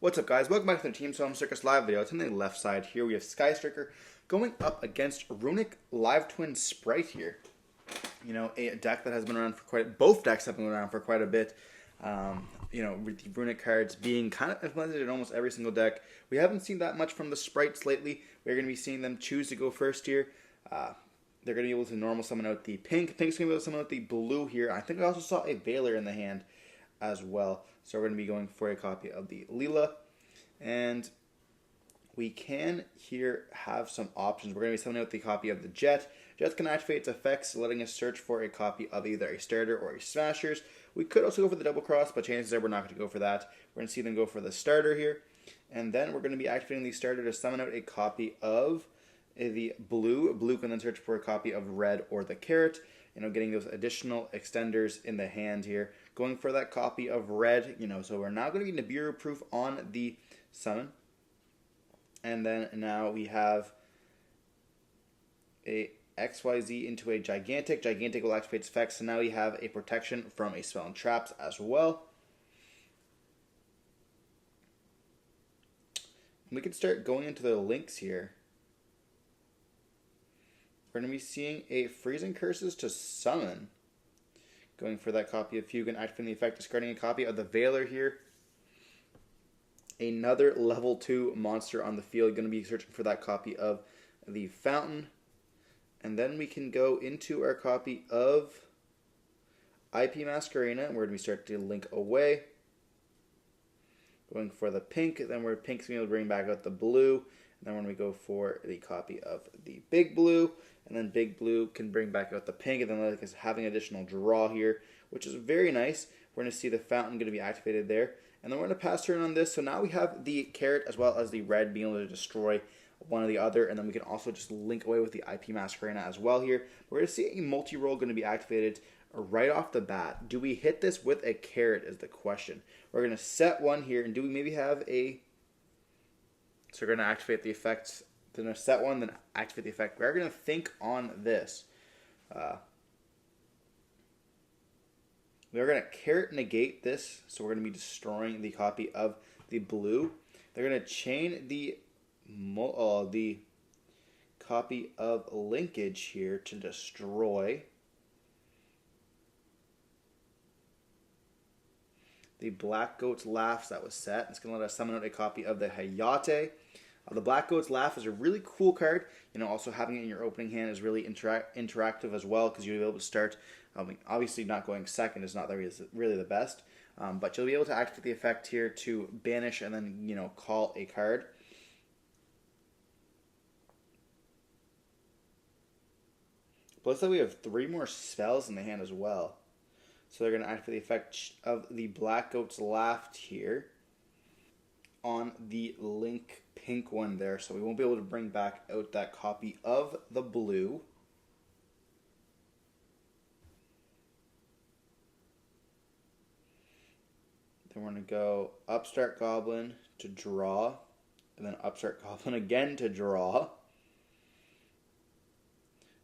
What's up, guys? Welcome back to the Team Solemn Circus live video. It's on the left side here. We have Sky Striker going up against Runick Live Twin Spright here. You know, a deck that has been around for both decks have been around for quite a bit. You know, with the Runick cards being kind of implemented in almost every single deck. We haven't seen that much from the Sprites lately. We're going to be seeing them choose to go first here. They're going to be able to normal summon out the pink. Pink's going to be able to summon out the blue here. I think I also saw a Veiler in the hand as well. So we're going to be going for a copy of the Leela. And we can here have some options. We're going to be summoning out the copy of the Jet. Jet's going to activate its effects, letting us search for a copy of either a starter or a smashers. We could also go for the double cross, but chances are we're not going to go for that. We're going to see them go for the starter here. And then we're going to be activating the starter to summon out a copy of the blue. Blue can then search for a copy of red or the carrot. You know, getting those additional extenders in the hand here. Going for that copy of red, you know, so we're now going to be Nibiru proof on the summon. And then now we have a XYZ into a Gigantic. Gigantic will activate its effects, so now we have a protection from a spell and traps as well. And we can start going into the links here. We're going to be seeing a Freezing Curses to summon. Going for that copy of Fugue and activating the effect, discarding a copy of the Veiler here. Another level 2 monster on the field. Going to be searching for that copy of the Fountain. And then we can go into our copy of IP Masquerena. And we're going to start to link away. Going for the pink. Then we're pink's going to bring back out the blue. And then when we go for the copy of the big blue. And then big blue can bring back out the pink. And then like having additional draw here, which is very nice. We're going to see the Fountain going to be activated there. And then we're going to pass turn on this. So now we have the carrot as well as the red being able to destroy one or the other. And then we can also just link away with the IP Masquerena as well here. We're going to see a multi-roll going to be activated right off the bat. Do we hit this with a carrot is the question. We're going to set one here. And do we maybe have a... So we're going to activate the effect. Then we're going to set one, then activate the effect. We're going to think on this. We're going to carrot negate this, so we're going to be destroying the copy of the blue. They're going to chain the copy of linkage here to destroy the Black Goat's Laughs that was set. It's going to let us summon out a copy of the Hayate. The Black Goat's Laugh is a really cool card. You know, also having it in your opening hand is really interactive as well, because you'll be able to start. Obviously, not going second is not really the best, but you'll be able to activate the effect here to banish and then, you know, call a card. Plus, that we have 3 more spells in the hand as well. So they're going to activate the effect of the Black Goat's Laugh here on the link pink one there. So we won't be able to bring back out that copy of the blue. Then we're going to go Upstart Goblin to draw. And then Upstart Goblin again to draw.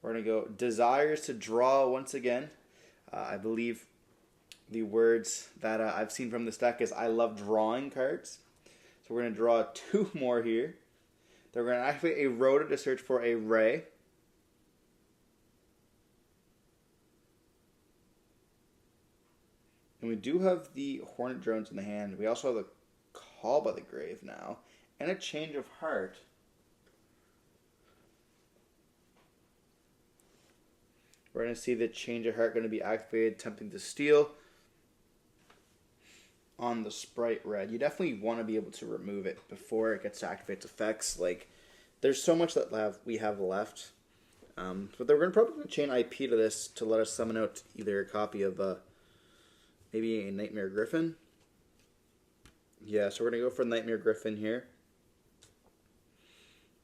We're going to go Desires to draw once again. I believe the words that I've seen from this deck is I love drawing cards. So we're going to draw 2 more here. Then we're going to activate a Rhoda to search for a Ray. And we do have the Hornet Drones in the hand. We also have the Call by the Grave now. And a Change of Heart. We're going to see the Change of Heart going to be activated, attempting to steal on the Spright red. You definitely want to be able to remove it before it gets to activate its effects. Like, there's so much that we have left. But we're probably going to chain IP to this to let us summon out either a copy of maybe a Nightmare Griffin. Yeah, so we're going to go for Nightmare Griffin here.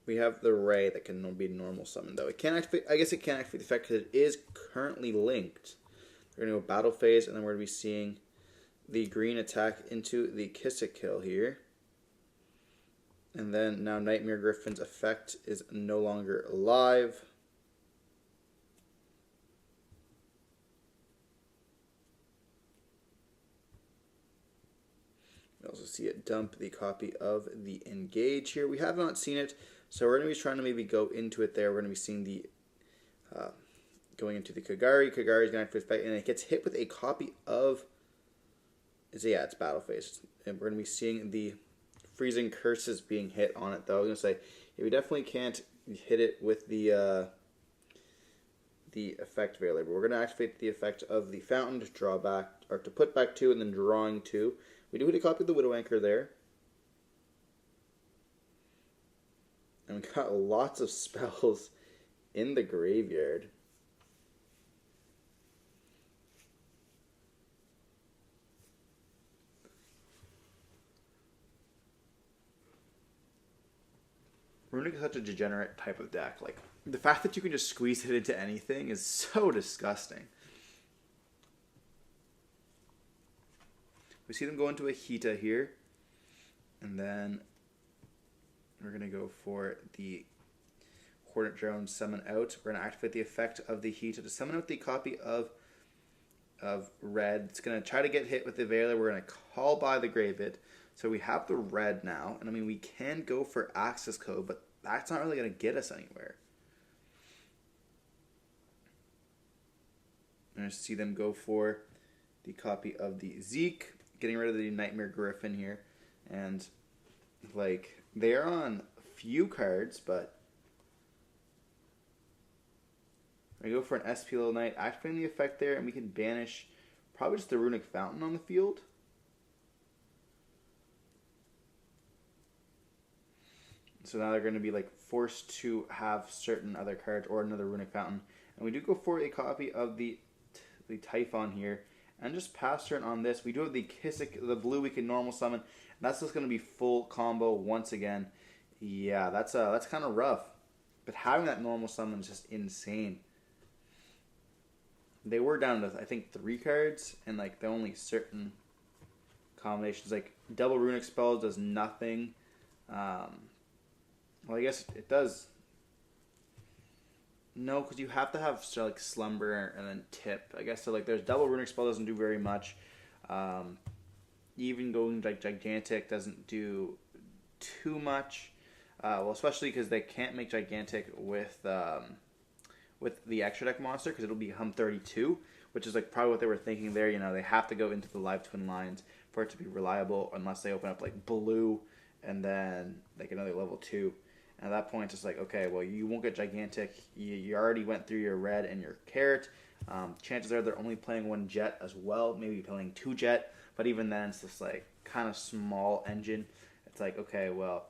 We have the Ray that can be normal summon, though. It can't activate. I guess it can't activate the effect because it is currently linked. We're going to go Battle Phase, and then we're going to be seeing the green attack into the Kiss-A-Kill here. And then now Nightmare Griffin's effect is no longer alive. also see it dump the copy of the Engage here. We have not seen it, so we're going to be trying to maybe go into it there. We're going to be seeing the going into the Kagari. Kagari is going to activate back, and it gets hit with a copy of. Yeah, it's Battle Phase, and we're going to be seeing the Freezing Curses being hit on it. Though I was going to say, yeah, we definitely can't hit it with the effect Veiler, but we're going to activate the effect of the Fountain to draw back, or to put back 2 and then drawing 2. We do hit a copy of the Widow Anchor there. And we got lots of spells in the graveyard. Runick is such a degenerate type of deck. Like, the fact that you can just squeeze it into anything is so disgusting. We see them go into a Hita here. And then we're going to go for the Coordinate Drone Summon Out. We're going to activate the effect of the Hita to summon out the copy of red. It's going to try to get hit with the Veiler. We're going to call by the Graveit. So we have the red now. And I mean, we can go for Access Code, but that's not really going to get us anywhere. I'm going to see them go for the copy of the Zeke, getting rid of the Nightmare Griffin here. And, like, they're on a few cards, but we go for an SPL Knight, activating the effect there, and we can banish probably just the Runick Fountain on the field. So now they're going to be like forced to have certain other cards or another Runick Fountain. And we do go for a copy of the Typhon here. And just pass turn on this. We do have the Kissick, the blue we can normal summon. And that's just going to be full combo once again. Yeah, that's kind of rough. But having that normal summon is just insane. They were down to, I think, 3 cards. And like the only certain combinations. Like double Runick spells does nothing. Well, I guess it does. No, because you have to have like Slumber and then Tip. I guess so. Like, there's double Runick spell doesn't do very much. Even going like Gigantic doesn't do too much. Well, especially because they can't make Gigantic with the extra deck monster because it'll be Hum 32, which is like probably what they were thinking there. You know, they have to go into the live twin lines for it to be reliable unless they open up like blue and then like another level 2. And at that point, it's like, okay, well, you won't get Gigantic. You already went through your red and your carrot. Chances are they're only playing 1 jet as well, maybe playing 2 jet. But even then, it's just like kind of small engine. It's like, okay, well,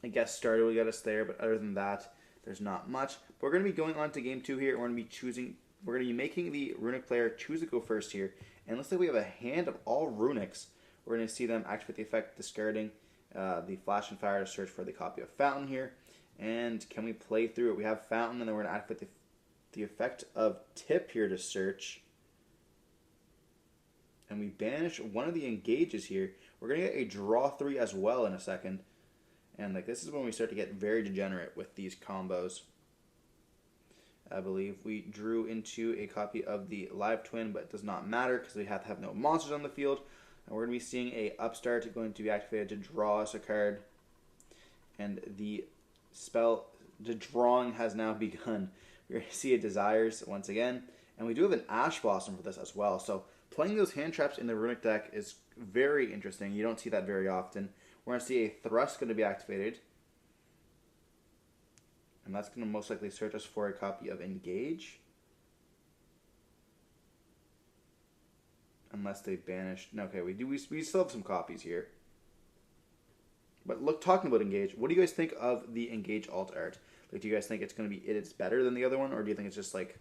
I guess starter will get us there. But other than that, there's not much. But we're going to be going on to game 2 here. We're going to be making the Runick player choose to go first here. And looks like we have a hand of all Runicks. We're going to see them activate the effect, discarding the Flash and Fire to search for the copy of Fountain here. And can we play through it? We have Fountain, and then we're going to activate the effect of Tip here to search. And we banish one of the engages here. We're going to get a draw 3 as well in a second. And like this is when we start to get very degenerate with these combos. I believe we drew into a copy of the Live Twin, but it does not matter because we have to have no monsters on the field. And we're going to be seeing a Upstart going to be activated to draw us a card. And the drawing has now begun. We're going to see a Desires once again. And we do have an Ash Blossom for this as well. So playing those hand traps in the Runick deck is very interesting. You don't see that very often. We're going to see a Thrust going to be activated. And that's going to most likely search us for a copy of Engage. Unless they banished. No, okay, we still have some copies here. But look, talking about Engage, what do you guys think of the Engage alt art? Like, do you guys think it's going to be it's better than the other one, or do you think it's just like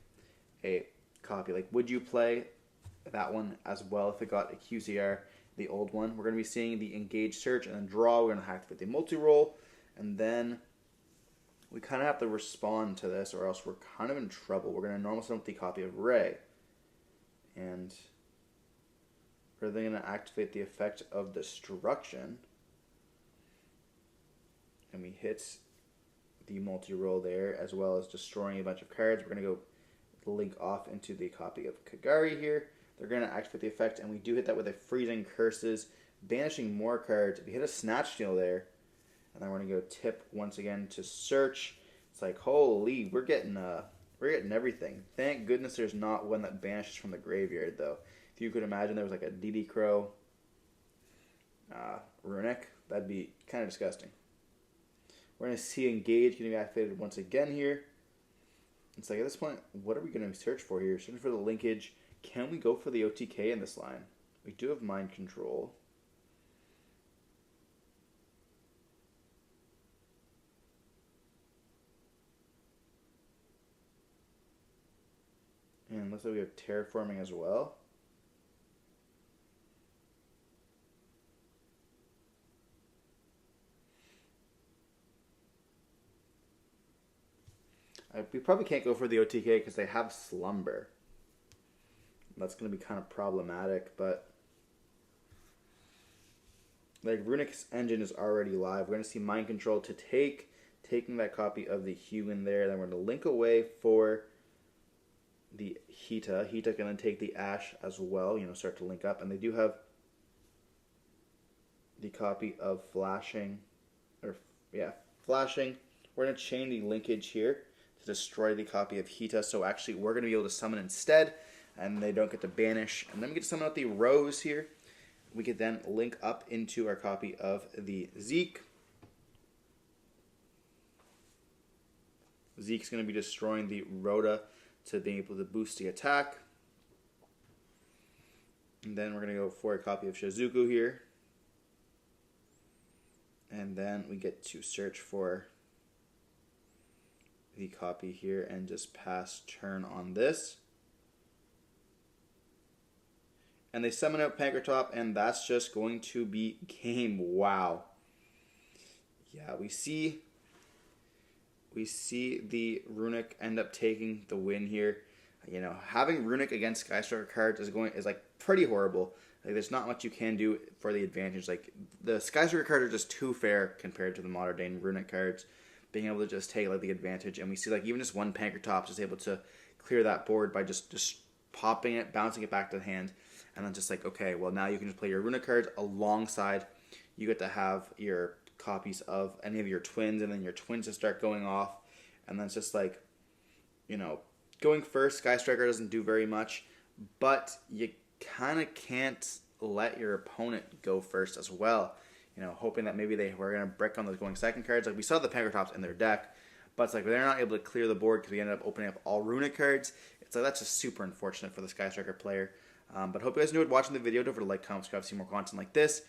a copy? Like, would you play that one as well if it got a QCR, the old one? We're going to be seeing the Engage search and then draw. We're going to activate the multi-roll, and then we kind of have to respond to this, or else we're kind of in trouble. We're going to normal summon the copy of Ray, and we're then going to activate the effect of Destruction. And we hit the multi-roll there, as well as destroying a bunch of cards. We're going to go link off into the copy of Kagari here. They're going to activate the effect, and we do hit that with a Freezing Curses, banishing more cards. We hit a Snatch Steal there. And then we're going to go tip once again to search. It's like, holy, we're getting everything. Thank goodness there's not one that banishes from the graveyard, though. If you could imagine there was like a DD Crow Runick, that'd be kind of disgusting. We're going to see Engage getting activated once again here. It's like, at this point, what are we going to search for here? Searching for the linkage. Can we go for the OTK in this line? We do have Mind Control. And looks like we have Terraforming as well. We probably can't go for the OTK because they have Slumber. That's going to be kind of problematic, but like Runick's engine is already live. We're going to see Mind Control to taking that copy of the Hue in there. Then we're going to link away for the Hita. Hita can then take the Ash as well, start to link up. And they do have the copy of Flashing. Flashing. We're going to chain the linkage here to destroy the copy of Hita. So actually we're going to be able to summon instead, and they don't get to banish. And then we get to summon out the Rose here. We could then link up into our copy of the Zeke. Zeke's going to be destroying the Rhoda to be able to boost the attack. And then we're going to go for a copy of Shizuku here. And then we get to search for the copy here and just pass turn on this. And they summon out Pankrotop, and that's just going to be game. Wow. Yeah, we see the Runick end up taking the win here. Having Runick against Skystriker cards is like pretty horrible. Like, there's not much you can do for the advantage. Like, the Skystriker cards are just too fair compared to the modern day Runick cards, being able to just take like the advantage. And we see like even just one Pankrotop is able to clear that board by just popping it, bouncing it back to the hand, and then just like, okay, well now you can just play your Runick cards alongside. You get to have your copies of any of your twins, and then your twins just start going off, and then it's just like, going first. Skystriker doesn't do very much, but you kind of can't let your opponent go first as well. Hoping that maybe they were going to brick on those going second cards. Like, we saw the Pankratops in their deck, but it's like they're not able to clear the board because we ended up opening up all Runick cards. It's like, that's just super unfortunate for the Skystriker player. But hope you guys enjoyed watching the video. Don't forget to like, comment, subscribe, see more content like this.